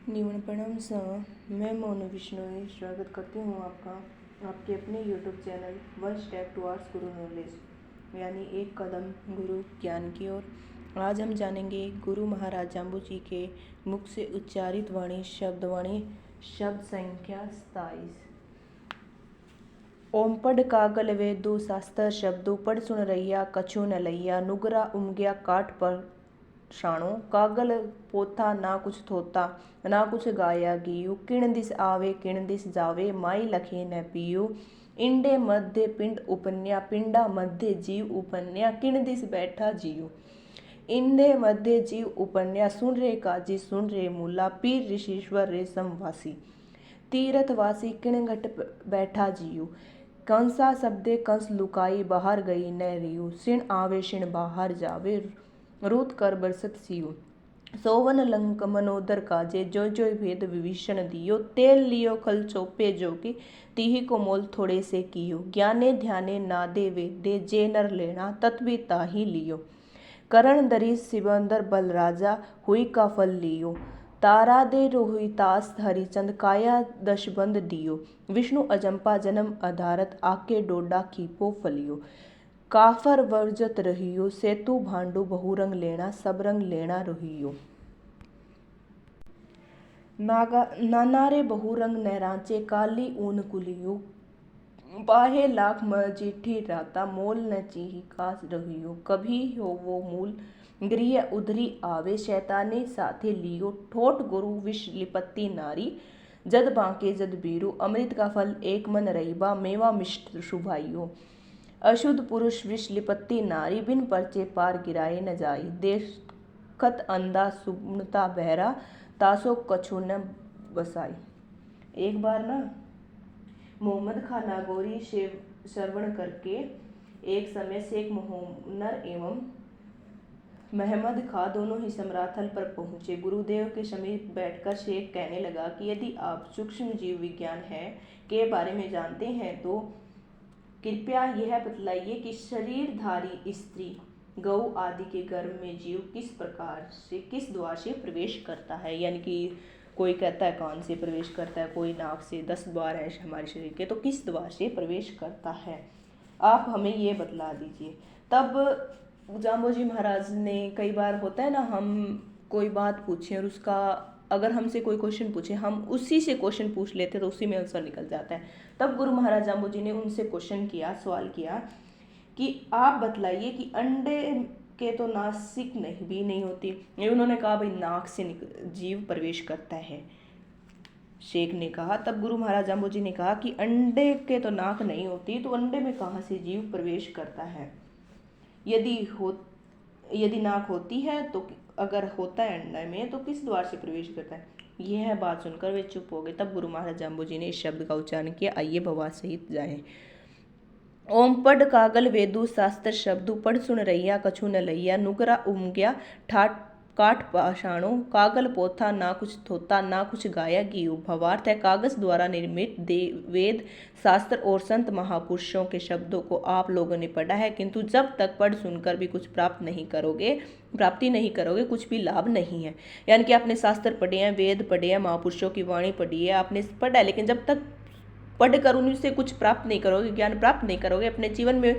निवन प्रणाम सर, मैं मोनू बिश्नोई स्वागत करती हूँ आपका आपके अपने YouTube channel one step towards गुरु नॉलेज यानी एक कदम गुरु ज्ञान की ओर। आज हम जानेंगे गुरु महाराज जाम्बू जी के मुख से उच्चारित वाणी शब्द संख्या 27। ओम पढ़ कागल वेदु शास्त्र शब्दु पढ़ सुन रैया कछु न लैया नुगरा उमग्या काट पर शाणो कागल पोथा ना कुछ थोता ना कुछ गाया गियु किण दिस आवे किण दिस जावे माई लखे न पियु इंडे मध्य पिंड उपन्या पिंडा मध्य जीव उपन्या किण दिस बैठा जीव इंडे मध्य जीव उपन्या सुन रे काजी सुन रे मूला पीर ऋषिश्वर रेशम वासी तीर्थवासी किण घट बैठा जीव कंसा शब्दे कंस लुकाई बाहर गई न रियु सिण आवे सिण बाहर जावे रूत कर बरसत सियु सोवन लंक मनोदर काजे जो जो भेद विभीषण दियो तेल लियो खल चोपे जो कि तीही को मोल थोड़े से कियो ज्ञाने ध्याने नादे वेदे जे नर लेना तत्वी ताही लियो करण दरी सिबंदर बल राजा हुई का फल लियो तारा दे रोहितास हरिचंद काया दशबंद दियो विष्णु अजंपा जन्म आधारत आके डोडा कीपो फलियो काफर वर्जत रहियो सेतु भांडू बहुरंग लेना सब रंग लेना रहियो नानारे बहुरंग नहरांचे काली ऊन कुलियो बाहे लाख मजीठी राता मोल न चीही कास रहियो कभी हो वो मूल गृह उधरी आवे शैताने साथे लियो ठोट गुरु विष लिपत्ति नारी जद बांके जद बीरू अमृत का फल एक मन रहीबा मेवा मिष्ट शुभाइयो अशुद्ध पुरुष विष लिपत्ति नारी बिन परचे पार गिराए न जाई देखत अंधा सुनता बहरा तासो कछु न बसाई। एक बार ना मोहम्मद खान नागौरी श्रवण करके एक समय शेख मोहनर एवं महमद खां दोनों ही समराथल पर पहुंचे। गुरुदेव के समीप बैठकर शेख कहने लगा कि यदि आप सूक्ष्म जीव विज्ञान है के बारे में जानते हैं तो कृपया यह बतलाइए कि शरीरधारी स्त्री गौ आदि के गर्भ में जीव किस प्रकार से किस द्वार से प्रवेश करता है। यानी कि कोई कहता है कान से प्रवेश करता है, कोई नाक से, 10 द्वार है हमारे शरीर के, तो किस द्वार से प्रवेश करता है, आप हमें ये बतला दीजिए। तब जाम्बू जी महाराज ने, कई बार होता है ना हम कोई बात पूछें और उसका अगर हमसे कोई क्वेश्चन पूछे हम उसी से क्वेश्चन पूछ लेते तो उसी में आंसर निकल जाता है। तब गुरु महाराज जाम्बू जी ने उनसे क्वेश्चन किया, सवाल किया कि आप बतलाइए कि अंडे के तो नासिक नहीं भी नहीं होती। ये उन्होंने कहा भाई नाक से जीव प्रवेश करता है। शेख ने कहा, तब गुरु महाराज जाम्बू जी ने कहा कि अंडे के तो नाक नहीं होती तो अंडे में कहाँ से जीव प्रवेश करता है। यदि नाक होती है तो अगर होता है अंडे में तो किस द्वार से प्रवेश करता है। यह बात सुनकर वे चुप हो गए। तब गुरु महाराज जाम्बू जी ने इस शब्द का उच्चारण किया, आइए भवा सहित जाए। ओम पढ़ कागल वेदु शास्त्र शब्दु पढ़ सुन रैया कछु न लैया नुगरा उमग्या ठाट काट पाषाणों कागल पोथा ना कुछ थोता ना कुछ गाया गियु। भवार्थ है कागज द्वारा निर्मित वेद शास्त्र और संत महापुरुषों के शब्दों को आप लोगों ने पढ़ा है, किंतु जब तक पढ़ सुनकर भी कुछ प्राप्ति नहीं करोगे कुछ भी लाभ नहीं है। यानी कि आपने शास्त्र पढ़े हैं, वेद पढ़े हैं, महापुरुषों की वाणी पढ़ी है, आपने पढ़ा है, लेकिन जब तक पढ़कर उनसे कुछ प्राप्त नहीं करोगे, ज्ञान प्राप्त नहीं करोगे, अपने जीवन में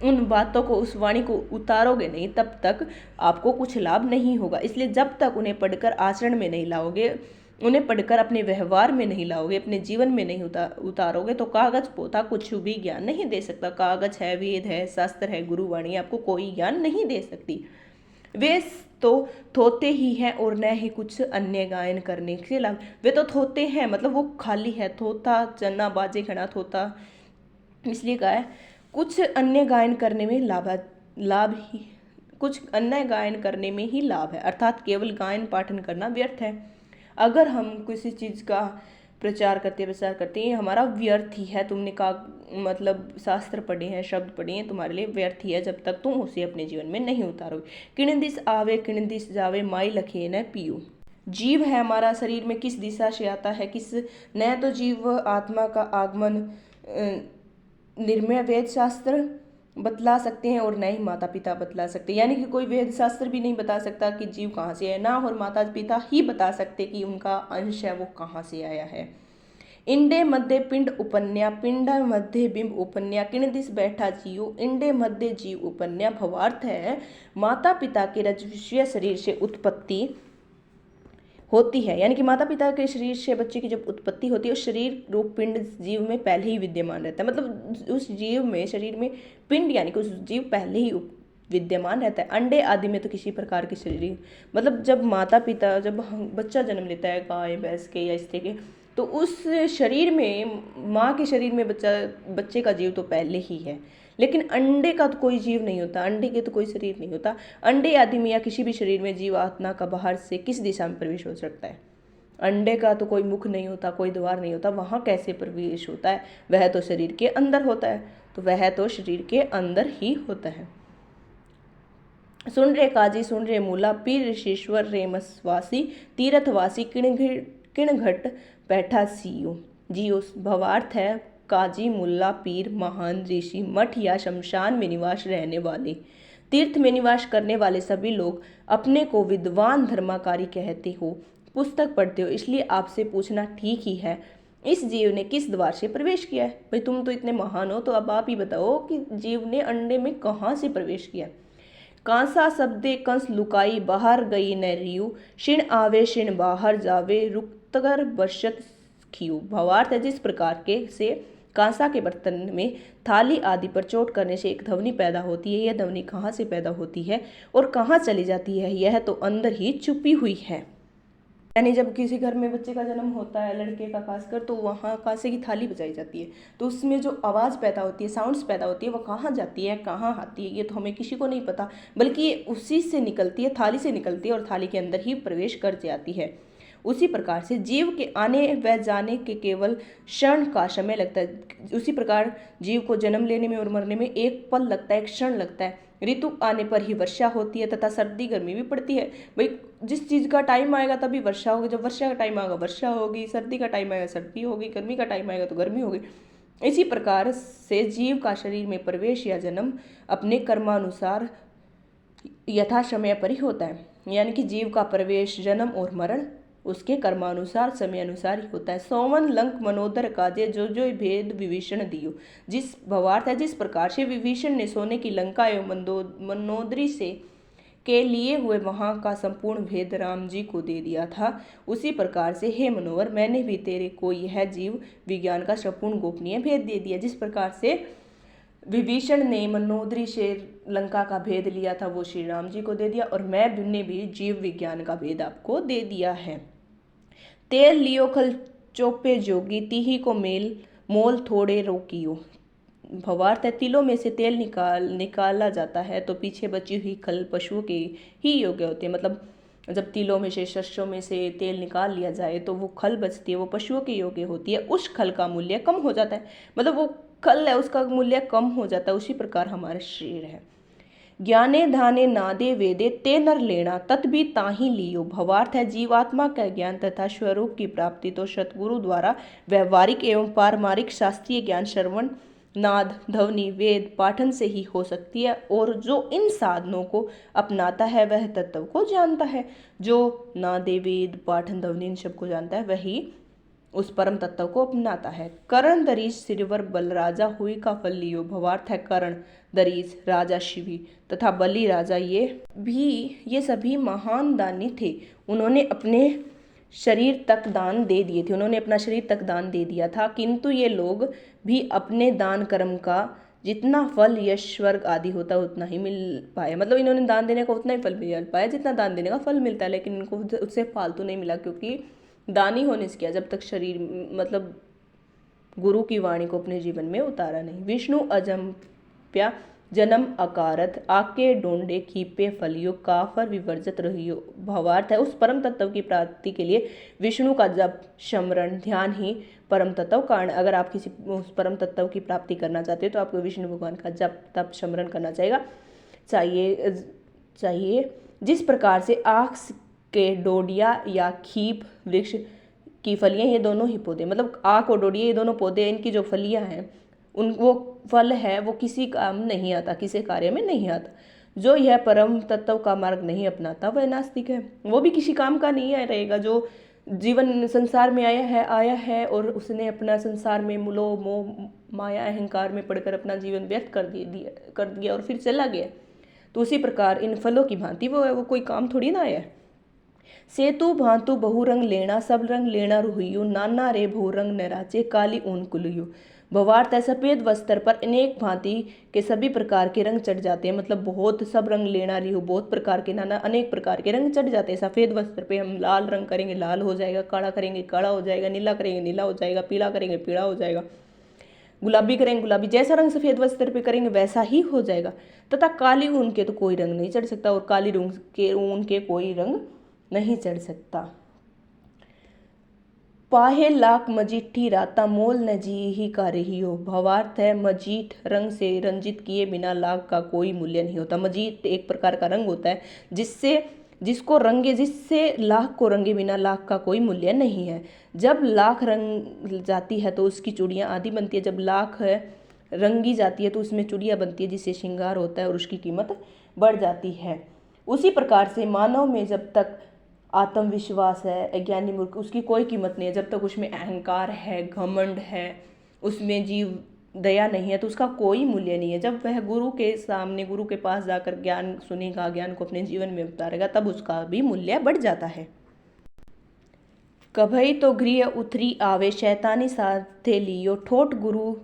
उन बातों को, उस वाणी को उतारोगे नहीं, तब तक आपको कुछ लाभ नहीं होगा। इसलिए जब तक उन्हें पढ़कर आचरण में नहीं लाओगे, उन्हें पढ़कर अपने व्यवहार में नहीं लाओगे, अपने जीवन में नहीं उतारोगे तो कागज पोथा कुछ भी ज्ञान नहीं दे सकता। कागज है, वेद है, शास्त्र है, गुरुवाणी आपको कोई ज्ञान नहीं दे सकती। वे तो थोते ही हैं और न ही कुछ अन्य गायन करने के लाभ। वे तो थोते हैं मतलब वो खाली है, थोता चन्ना बाजे खड़ा थोता, इसलिए कहा है कुछ अन्य गायन करने में कुछ अन्य गायन करने में ही लाभ है, अर्थात केवल गायन पाठन करना व्यर्थ है। अगर हम किसी चीज़ का प्रचार करते हैं हमारा व्यर्थ ही है। तुमने कहा मतलब शास्त्र पढ़े हैं, शब्द पढ़े हैं, तुम्हारे लिए व्यर्थ ही है जब तक तुम उसे अपने जीवन में नहीं उतारोगे। किण दिस आवे किण दिस जावे माई लखे न पियो। जीव है हमारा शरीर में किस दिशा से आता है, किस न तो जीव आत्मा का आगमन निर्मय वेद शास्त्र बतला सकते हैं और न ही माता पिता बतला सकते, यानी कि कोई वेद शास्त्र भी नहीं बता सकता कि जीव कहाँ से है, ना और माता पिता ही बता सकते कि उनका अंश है वो कहाँ से आया है। इंडे मध्य पिंड उपन्या पिंड मध्य बिंब उपन्या किण दिस बैठा जीव इंडे मध्य जीव उपन्या। भवार्थ है माता पिता के रजस्वीय शरीर से उत्पत्ति होती है, यानी कि माता पिता के शरीर से बच्चे की जब उत्पत्ति होती है उस शरीर रूप पिंड जीव में पहले ही विद्यमान रहता है, मतलब उस जीव में शरीर में पिंड यानी कि उस जीव पहले ही विद्यमान रहता है। अंडे आदि में तो किसी प्रकार के शरीर, मतलब जब माता पिता जब बच्चा जन्म लेता है गाय भैंस के या स्त्री के, तो उस शरीर में माँ के शरीर में बच्चे का जीव तो पहले ही है, लेकिन अंडे का तो कोई जीव नहीं होता, अंडे के तो कोई शरीर नहीं होता। अंडे आदि में या किसी भी शरीर में जीव आत्मा का बाहर से किस दिशा में प्रवेश हो सकता है? अंडे का तो कोई मुख नहीं होता, कोई द्वार नहीं होता, वहाँ कैसे प्रवेश होता है? वह तो शरीर के अंदर होता है, तो वह तो शरीर के अंदर ही होता है। सुन रे काजी सुन रे मूला पीर ऋषिश्वर रेमसवासी तीर्थवासी किण घट बैठा सीओ जियो। भवार्थ है काजी मुल्ला पीर महान ऋषि मठ या शमशान में निवास रहने वाले, तीर्थ में निवास करने वाले सभी लोग अपने को विद्वान धर्माकारी कहते हो, पुस्तक पढ़ते हो, इसलिए आपसे पूछना ठीक ही है इस जीव ने किस द्वार से प्रवेश किया है। भाई तुम तो इतने महान हो, तो अब आप ही बताओ कि जीव ने अंडे में कहाँ से प्रवेश किया। कांसा शब्दे कंस लुकाई बाहर गई न रियु शिण आवे शिण बाहर जावे रुकतर बरसत खियु। भावार्थ है जिस प्रकार के से कांसा के बर्तन में थाली आदि पर चोट करने से एक ध्वनि पैदा होती है, यह ध्वनि कहाँ से पैदा होती है और कहाँ चली जाती है, यह तो अंदर ही छुपी हुई है। यानी जब किसी घर में बच्चे का जन्म होता है, लड़के का खासकर, तो वहाँ कांसे की थाली बजाई जाती है, तो उसमें जो आवाज़ पैदा होती है, साउंड्स पैदा होती है, वो कहाँ जाती है, कहाँ आती है, ये तो हमें किसी को नहीं पता, बल्कि ये उसी से निकलती है, थाली से निकलती है और थाली के अंदर ही प्रवेश कर जाती है। उसी प्रकार से जीव के आने व जाने के केवल क्षण का समय लगता है, उसी प्रकार जीव को जन्म लेने में और मरने में एक पल लगता है, एक क्षण लगता है। ऋतु आने पर ही वर्षा होती है तथा सर्दी गर्मी भी पड़ती है। भाई जिस चीज़ का टाइम आएगा तभी वर्षा होगी, जब वर्षा का टाइम आएगा वर्षा होगी, सर्दी का टाइम आएगा सर्दी होगी, गर्मी का टाइम आएगा तो गर्मी होगी। इसी प्रकार से जीव का शरीर में प्रवेश या जन्म अपने कर्मानुसार यथा समय पर ही होता है, यानी कि जीव का प्रवेश जन्म और मरण उसके कर्मानुसार समय अनुसार ही होता है। सोमन लंक मनोदर काजे जो जो भेद विभीषण दियो। जिस भवार्थ है जिस प्रकार से विभीषण ने सोने की लंका एवं मनोदरी से के लिए हुए वहाँ का संपूर्ण भेद राम जी को दे दिया था, उसी प्रकार से हे मनोहर मैंने भी तेरे को यह जीव विज्ञान का संपूर्ण गोपनीय भेद दे दिया। जिस प्रकार से विभीषण ने मनोदरी से लंका का भेद लिया था वो श्री राम जी को दे दिया, और मैंने भी जीव विज्ञान का भेद आपको दे दिया है। तेल लियो खल चोपे जोगी तीही को मेल मोल थोड़े रोकियो। भवार्थ है तिलों में से तेल निकाला जाता है तो पीछे बची हुई खल पशुओं के ही योग्य होती है, मतलब जब तिलों में से शस्यों में से तेल निकाल लिया जाए तो वो खल बचती है, वो पशुओं के योग्य होती है, उस खल का मूल्य कम हो जाता है, मतलब वो खल है उसका मूल्य कम हो जाता है। उसी प्रकार हमारा शरीर है। ज्ञाने धाने नादे वेदे ते नर लेना तत् भी ताही लियो। भवार्थ है जीवात्मा का ज्ञान तथा स्वरूप की प्राप्ति तो सतगुरु द्वारा व्यवहारिक एवं पारमारिक शास्त्रीय ज्ञान श्रवण नाद ध्वनि वेद पाठन से ही हो सकती है, और जो इन साधनों को अपनाता है वह तत्व को जानता है। जो नादे वेद पाठन ध्वनि इन सबको जानता है वही उस परम तत्व को अपनाता है। करण दरीज सिरवर बल राजा हुई का फल लियो। भवार्थ है करण दरीज राजा शिवी तथा बलि राजा ये सभी महान दानी थे, उन्होंने अपने शरीर तक दान दे दिए थे, उन्होंने अपना शरीर तक दान दे दिया था, किंतु ये लोग भी अपने दान कर्म का जितना फल यश स्वर्ग आदि होता है उतना ही मिल पाए, मतलब इन्होंने दान देने का उतना ही फल मिल पाया जितना दान देने का फल मिलता है, लेकिन इनको उससे फालतू नहीं मिला, क्योंकि दानी होने से किया जब तक शरीर मतलब गुरु की वाणी को अपने जीवन में उतारा नहीं। विष्णु अजम्प्या जन्म अकारत आके डोंडे कीपे फलियो काफर विवर्जित रहियो। भावार्थ है उस परम तत्व की प्राप्ति के लिए विष्णु का जप स्मरण ध्यान ही परम तत्व कारण। अगर आप किसी उस परम तत्व की प्राप्ति करना चाहते हो तो आपको विष्णु भगवान का जप तप स्मरण करना चाहिए। जिस प्रकार से आँख के डोडिया या खीप वृक्ष की फलियां, ये दोनों ही पौधे मतलब आँख और डोडिया ये दोनों पौधे इनकी जो फलियां हैं उन वो फल है वो किसी काम नहीं आता, किसी कार्य में नहीं आता। जो यह परम तत्व का मार्ग नहीं अपनाता वह नास्तिक है, वो भी किसी काम का नहीं रहेगा। जो जीवन संसार में आया है और उसने अपना संसार में मोह माया अहंकार में पड़कर अपना जीवन व्यर्थ कर दिया और फिर चला गया, तो उसी प्रकार इन फलों की भांति वो कोई काम थोड़ी ना आया। सेतु भांतु बहु रंग लेना, सब रंग लेना रुहियो, नाना रे बहु रंग नराचे, काली ऊन कुलियो। भवार्थ है सफेद वस्त्र पर अनेक भांति के सभी प्रकार के रंग चढ़ जाते हैं, मतलब बहुत सब रंग लेना रही हो, बहुत प्रकार के नाना अनेक प्रकार के रंग चढ़ जाते हैं। सफेद वस्त्र पे हम लाल रंग करेंगे लाल हो जाएगा, काला करेंगे काला हो जाएगा, नीला करेंगे नीला हो जाएगा, पीला करेंगे पीला हो जाएगा, गुलाबी करेंगे गुलाबी, जैसा रंग सफेद वस्त्र पे करेंगे वैसा ही हो जाएगा। तथा काली ऊन के तो कोई रंग नहीं चढ़ सकता, और काली ऊन के कोई रंग नहीं चढ़ सकता। पाहे लाख मजीठी राता, मोल न जी ही का रही हो। भावार्थ है मजीठ रंग से रंजित किए बिना लाख का कोई मूल्य नहीं होता। मजीठ एक प्रकार का रंग होता है जिससे लाख को रंगे बिना लाख का कोई मूल्य नहीं है। जब लाख रंग जाती है तो उसकी चूड़ियाँ आदि बनती है, जब लाख रंगी जाती है तो उसमें चूड़ियाँ बनती है जिससे श्रृंगार होता है और उसकी कीमत बढ़ जाती है। उसी प्रकार से मानव में जब तक आत्मविश्वास है, अज्ञानी मूर्ख, उसकी कोई कीमत नहीं है। जब तक उसमें अहंकार है, घमंड है, उसमें जीव दया नहीं है, तो उसका कोई मूल्य नहीं है। जब वह गुरु के सामने, गुरु के पास जाकर ज्ञान सुनेगा, ज्ञान को अपने जीवन में उतारेगा, तब उसका भी मूल्य बढ़ जाता है। कभई तो गृह उतरी आवे, शैतानी साथे लियो, ठोट गुरु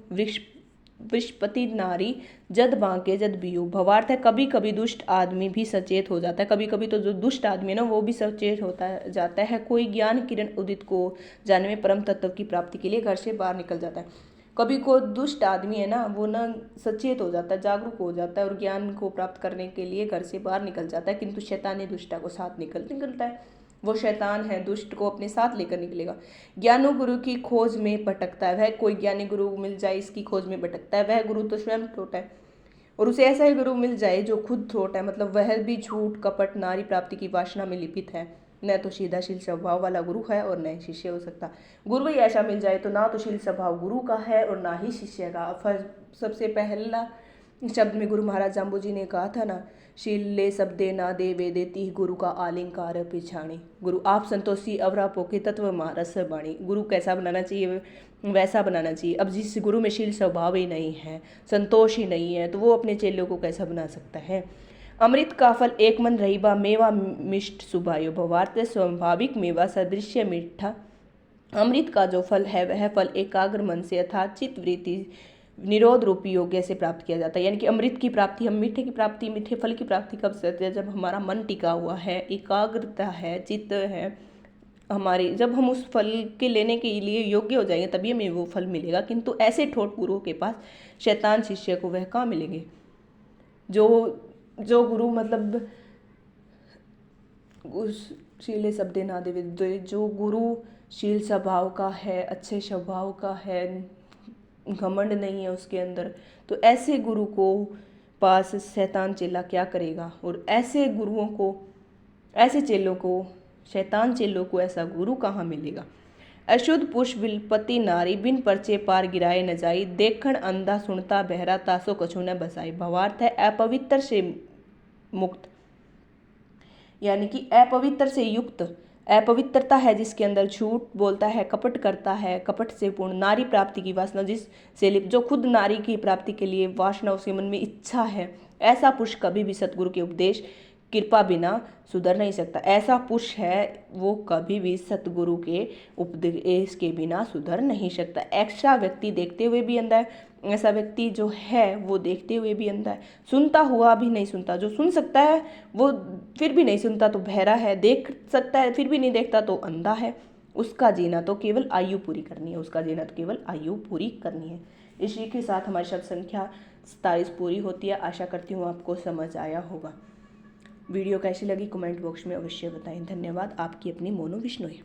वृषपति नारी, जद बांके जद बियो। भवार्थ है कभी कभी दुष्ट आदमी भी सचेत हो जाता है, कभी कभी तो जो दुष्ट आदमी है ना वो भी सचेत होता जाता है। कोई ज्ञान किरण उदित को जानने में परम तत्व की प्राप्ति के लिए घर से बाहर निकल जाता है। कभी कोई दुष्ट आदमी है ना वो ना सचेत हो जाता है, जागरूक हो जाता है और ज्ञान को प्राप्त करने के लिए घर से बाहर निकल जाता है, किंतु शैतानी दुष्टा को साथ निकलता है। वो शैतान है, दुष्ट को अपने साथ लेकर निकलेगा। ज्ञानो गुरु की खोज में भटकता है, वह कोई ज्ञानी गुरु मिल जाए इसकी खोज में भटकता है। वह गुरु तो स्वयं ठोट है, और उसे ऐसा ही गुरु मिल जाए जो खुद ठोट है, मतलब वह भी झूठ कपट नारी प्राप्ति की वासना में लिपित है, न तो सीधाशील स्वभाव वाला गुरु है और न ही शिष्य हो सकता। गुरु ही ऐसा मिल जाए तो ना तो शील स्वभाव गुरु का है और ना ही शिष्य का। सबसे पहला शब्द में गुरु महाराज जाम्बू जी ने कहा था ना, शील ले शब्दे ना दे वे देती गुरु का आलिंकार पिछाणी। गुरु आप संतोषी अवरा पोके तत्व मारस बाणी। गुरु कैसा बनाना चाहिए वैसा बनाना चाहिए। अब जिस गुरु में शील स्वभाव ही नहीं है, संतोष ही नहीं है, तो वो अपने चेलों को कैसा बना सकता है। अमृत का फल एक मन रहीबा, मेवा मिष्ट सुभायो। भवार्थ स्वाभाविक मेवा सदृश्य मीठा। अमृत का जो फल है वह फल एकाग्र मन से अर्थात चित्त वृत्ति निरोध रूपी योग्य से प्राप्त किया जाता है। यानी कि अमृत की प्राप्ति, हम मीठे की प्राप्ति, मीठे फल की प्राप्ति कब से होती है? जब हमारा मन टिका हुआ है, एकाग्रता है, चित्त है हमारी, जब हम उस फल के लेने के लिए योग्य हो जाएंगे तभी हमें वो फल मिलेगा। किंतु ऐसे ठोट गुरुओं के पास, शैतान शिष्य को वह कहाँ मिलेंगे? जो गुरु मतलब उस शीले शब्दे ना देवे, जो गुरु शील स्वभाव का है, अच्छे स्वभाव का है, घमंड नहीं है उसके अंदर, तो ऐसे गुरु को पास शैतान चेला क्या करेगा? और ऐसे गुरुओं को, ऐसे चेलों को, शैतान चेलों को ऐसा गुरु कहाँ मिलेगा? अशुद्ध पुष्प विलपति नारी, बिन परचे पार गिराए न जाई, देखण अंधा सुनता बहरा, तासो कछु न बसाई। भावार्थ है अपवित्र से मुक्त, यानी कि अपवित्र से युक्त। अपवित्रता है जिसके अंदर झूठ बोलता है, कपट करता है, कपट से पूर्ण, नारी प्राप्ति की वासना जिससे लिप्त, जो खुद नारी की प्राप्ति के लिए वासना उसके मन में इच्छा है, ऐसा पुरुष कभी भी सतगुरु के उपदेश कृपा बिना सुधर नहीं सकता। ऐसा पुरुष है वो कभी भी सतगुरु के उपदेश के बिना सुधर नहीं सकता। ऐसा व्यक्ति देखते हुए भी अंधा है, ऐसा व्यक्ति जो है वो देखते हुए भी अंधा है, सुनता हुआ भी नहीं सुनता। जो सुन सकता है वो फिर भी नहीं सुनता तो बहरा है, देख सकता है फिर भी नहीं देखता तो अंधा है। उसका जीना तो केवल आयु पूरी करनी है, उसका जीना तो केवल आयु पूरी करनी है। इसी के साथ हमारी शब्द संख्या 27 पूरी होती है। आशा करती हूँ आपको समझ आया होगा। वीडियो कैसी लगी कमेंट बॉक्स में अवश्य बताएं। धन्यवाद। आपकी अपनी मोनू बिश्नोई।